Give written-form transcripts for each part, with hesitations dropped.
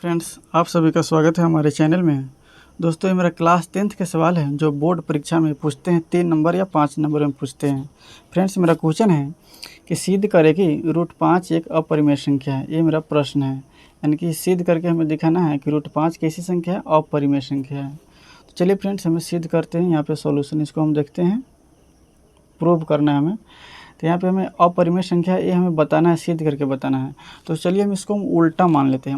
Friends, आप सभी का स्वागत है हमारे चैनल में। दोस्तों, ये मेरा क्लास 10th के सवाल है जो बोर्ड परीक्षा में पूछते हैं, 3 नंबर या 5 नंबर में पूछते हैं। फ्रेंड्स, मेरा क्वेश्चन है कि सिद्ध करें कि √5 एक अपरिमेय संख्या है। ये मेरा प्रश्न है, यानी कि सिद्ध करके हमें दिखाना है कि √5 कैसी संख्या है, अपरिमेय संख्या है। तो चलिए फ्रेंड्स, हमें सिद्ध करते हैं। यहाँ पर सॉल्यूशन इसको हम देखते हैं, प्रूव करना है हमें। तो यहाँ पे हमें अपरिमेय संख्या ये हमें बताना है, सिद्ध करके बताना है। तो चलिए हम इसको उल्टा मान लेते हैं।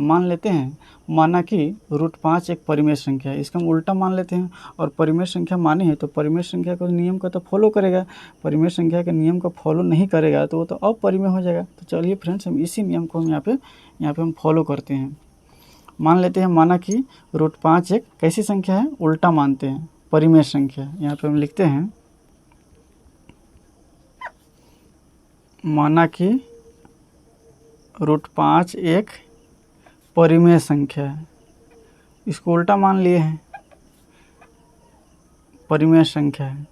माना कि √5 एक परिमेय संख्या है, इसका हम उल्टा मान लेते हैं। और परिमेय संख्या मानी है तो परिमेय संख्या के नियम का तो फॉलो करेगा। परिमेय संख्या के नियम को फॉलो नहीं करेगा तो वो तो अपरिमेय हो जाएगा। तो चलिए फ्रेंड्स, हम इसी नियम को हम यहाँ पे हम फॉलो करते हैं। मान लेते हैं, माना कि √5 एक कैसी संख्या है, उल्टा मानते हैं, परिमेय संख्या। यहाँ पर हम लिखते हैं, माना कि √5 एक परिमेय संख्या है। इसको उल्टा मान लिए हैं, परिमेय संख्या है।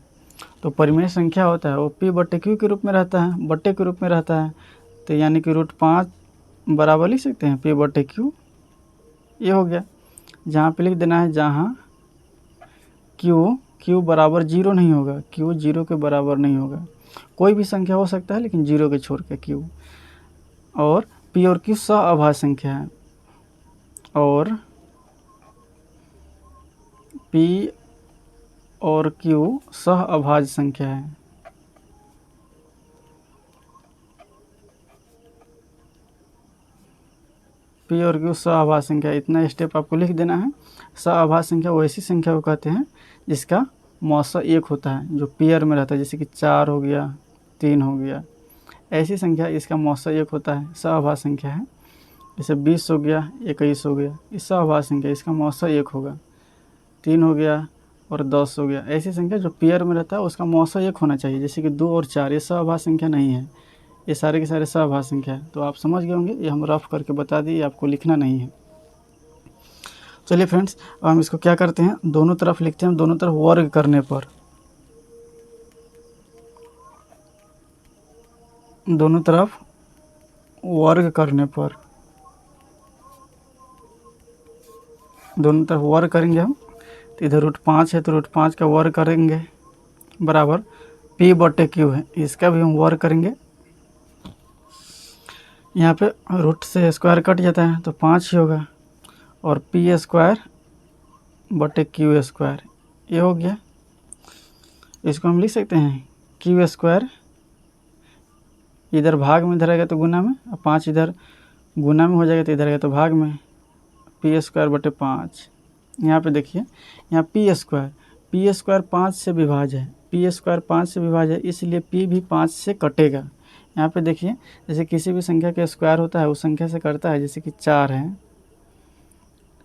तो परिमेय संख्या होता है वो P/Q के रूप में रहता है, बट्टे के रूप में रहता है। तो यानी कि √5 बराबर लिख सकते हैं P/Q। ये हो गया। जहाँ पे लिख देना है जहाँ Q बराबर 0 नहीं होगा, Q 0 के बराबर नहीं होगा। कोई भी संख्या हो सकता है लेकिन 0 के छोड़ के Q। और P और Q सहअभाज्य संख्या है, और P और Q सहअभाज्य संख्या है। P और Q सहअभाज्य संख्या, इतना स्टेप आपको लिख देना है। सहअभाज्य संख्या वो ऐसी संख्या को कहते हैं जिसका मौसा 1 होता है, जो पेयर में रहता है, जैसे कि 4 हो गया, 3 हो गया। ऐसी संख्या इसका मौसा 1 होता है, सहअभाज्य संख्या है। जैसे 20 हो गया, 21 हो गया, इस सहअभाज्य संख्या, इसका मौसा 1 होगा। 3 हो गया और 10 हो गया। ऐसी संख्या जो पेयर में रहता है उसका मौसा 1 होना चाहिए। जैसे कि 2 और 4 ये सहअभाज्य संख्या नहीं है, ये सारे के सारे सहअभाज्य संख्या है। तो आप समझ गए होंगे, ये हम रफ करके बता दिए, आपको लिखना नहीं है। चलिए फ्रेंड्स, अब हम इसको क्या करते हैं, दोनों तरफ लिखते हैं। दोनों तरफ वर्ग करने पर, दोनों तरफ वर्ग करने पर, दोनों तरफ वर्ग करेंगे हम। तो इधर √5 है तो √5 का वर्ग करेंगे, बराबर P/Q है, इसका भी हम वर्ग करेंगे। यहाँ पे रूट से स्क्वायर कट जाता है तो 5 ही होगा, और P²/Q², ये हो गया। इसको हम लिख सकते हैं Q², इधर भाग में, इधर आएगा तो गुना में, और 5 इधर गुना में हो जाएगा तो इधर आएगा तो भाग में, P²/5। यहाँ पे देखिए, यहाँ P² 5 से विभाज्य है, P² 5 से विभाज्य है, इसलिए P भी 5 से कटेगा। यहाँ पे देखिए, जैसे किसी भी संख्या का स्क्वायर होता है उस संख्या से कटता है। जैसे कि 4 है,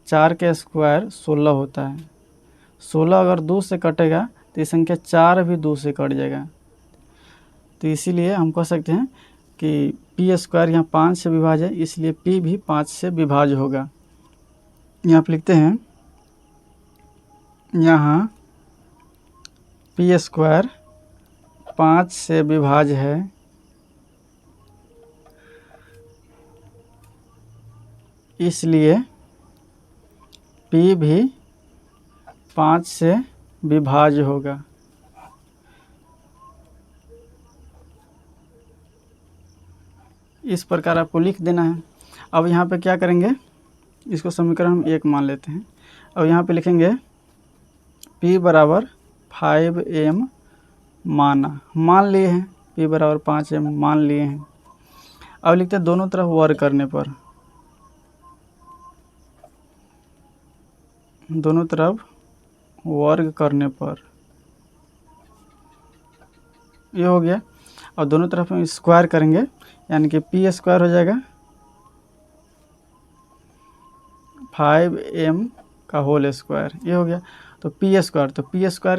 4 का स्क्वायर 16 होता है। 16 अगर 2 से कटेगा तो ये संख्या 4 भी 2 से कट जाएगा। तो इसीलिए हम कह सकते हैं कि P² यहाँ 5 से विभाज्य है, इसलिए P भी 5 से विभाज्य होगा। यहाँ पे लिखते हैं, यहाँ P² 5 से विभाज्य है, इसलिए P भी 5 से विभाज्य होगा। इस प्रकार आपको लिख देना है। अब यहाँ पे क्या करेंगे, इसको समीकरण हम 1 मान लेते हैं। अब यहाँ पे लिखेंगे P बराबर 5m मान लिए हैं, P बराबर 5m मान लिए हैं। अब लिखते हैं दोनों तरफ वर्ग करने पर, दोनों तरफ वर्ग करने पर, ये हो गया। और दोनों तरफ हम स्क्वायर करेंगे, यानी कि P² हो जाएगा 5m का होल स्क्वायर, ये हो गया। तो P²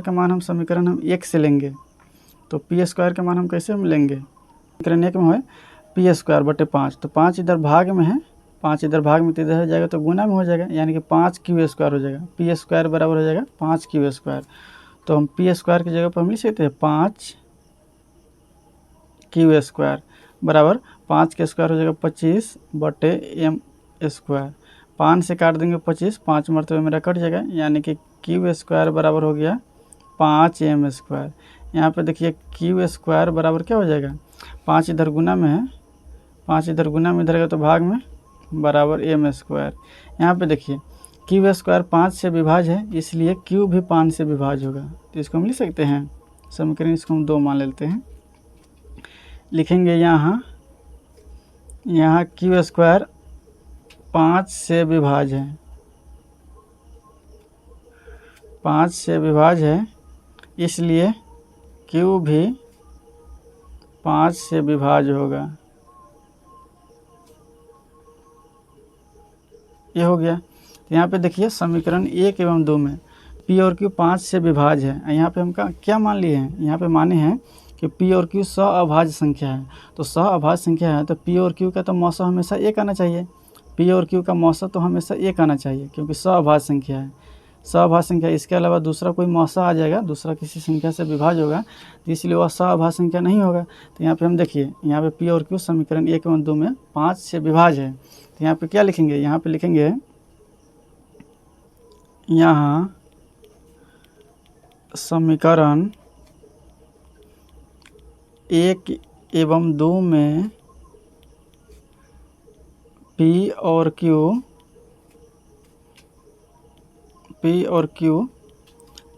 का मान हम समीकरण हम 1 से लेंगे। तो P² का मान हम कैसे हम लेंगे, समीकरण 1 में है P²/5। तो 5 इधर भाग में है, 5 इधर भाग में, तो इधर हो जाएगा तो गुना में हो जाएगा, यानी कि 5Q² हो जाएगा। P² बराबर हो जाएगा 5Q²। तो हम P² की जगह पर हम लिख सकते हैं 5Q² बराबर 5 का स्क्वायर हो जाएगा 25/m²। 5 से काट देंगे 25, 5 मरतबे मेरा कट जाएगा, यानी कि क्यू स्क्वायर बराबर हो गया 5m स्क्वायर। यहाँ पे देखिए क्यू स्क्वायर बराबर क्या हो जाएगा, 5 इधर गुना में है, 5 इधर गुना में इधर का तो भाग में बराबर m स्क्वायर। यहाँ पे देखिए क्यू स्क्वायर 5 से विभाज्य है, इसलिए क्यू भी 5 से विभाज्य होगा, तो इसको हम लिख सकते हैं समीकरण, इसको हम 2 मान लेते हैं। लिखेंगे यहाँ क्यू स्क्वायर 5 से विभाज्य है, 5 से विभाज्य है, इसलिए क्यू भी 5 से विभाज्य होगा। ये हो गया। तो यहाँ पे देखिए समीकरण 1 एवं 2 में P और Q 5 से विभाज्य है। यहाँ पे हम क्या मान लिए हैं, यहाँ पे माने हैं कि P और Q सअभाज्य संख्या है। तो सअभाज्य संख्या है तो P और Q का तो मौसा हमेशा 1 आना चाहिए, P और Q का मौसा तो हमेशा 1 आना चाहिए, क्योंकि सअभाज्य संख्या है। सअभाज्य संख्या, इसके अलावा दूसरा कोई मौसा आ जाएगा, दूसरा किसी संख्या से विभाज्य होगा, तो इसलिए वह सअभाज्य संख्या नहीं होगा। तो यहाँ पे हम देखिए, यहाँ पे P और Q समीकरण 1 एवं 2 में 5 से विभाज्य है। तो यहाँ पे क्या लिखेंगे, यहाँ पे लिखेंगे यहाँ समीकरण 1 एवं 2 में P और Q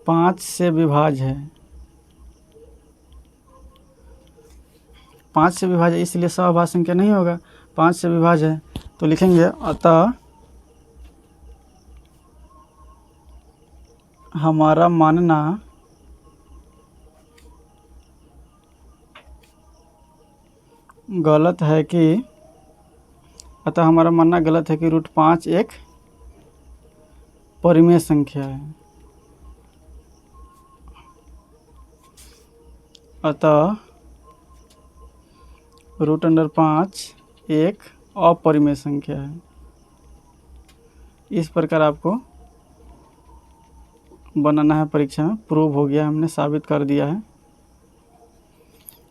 5 से विभाज्य है, 5 से विभाज्य है, इसलिए सअभाज्य संख्या नहीं होगा, 5 से विभाज्य है। तो लिखेंगे अतः हमारा मानना गलत है कि √5 एक परिमेय संख्या है। अतः √5 एक अपरिमेय संख्या है। इस प्रकार आपको बनाना है परीक्षा में। प्रूव हो गया, हमने साबित कर दिया है।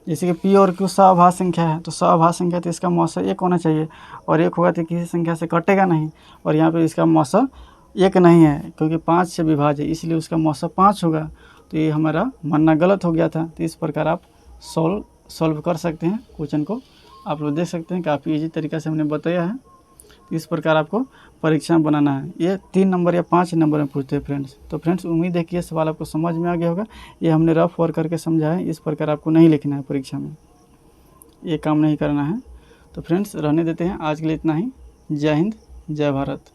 जैसे कि P और Q सअभाज्य संख्या है, तो सअभाज्य संख्या तो इसका मौसा 1 होना चाहिए, और 1 होगा तो किसी संख्या से कटेगा नहीं, और यहाँ पे इसका मौसा 1 नहीं है, क्योंकि 5 से विभाज्य है, इसलिए उसका मौसा 5 होगा। तो ये हमारा मानना गलत हो गया था। तो इस प्रकार आप सॉल्व कर सकते हैं क्वेश्चन को। आप लोग देख सकते हैं काफ़ी इजी तरीक़ा से हमने बताया है। इस प्रकार आपको परीक्षा में बनाना है। ये 3 नंबर या 5 नंबर में पूछते हैं फ्रेंड्स। तो फ्रेंड्स उम्मीद है कि ये सवाल आपको समझ में आ गया होगा। ये हमने रफ वर्क करके समझा है, इस प्रकार आपको नहीं लिखना है परीक्षा में, ये काम नहीं करना है। तो फ्रेंड्स रहने देते हैं, आज के लिए इतना ही। जय हिंद, जय भारत।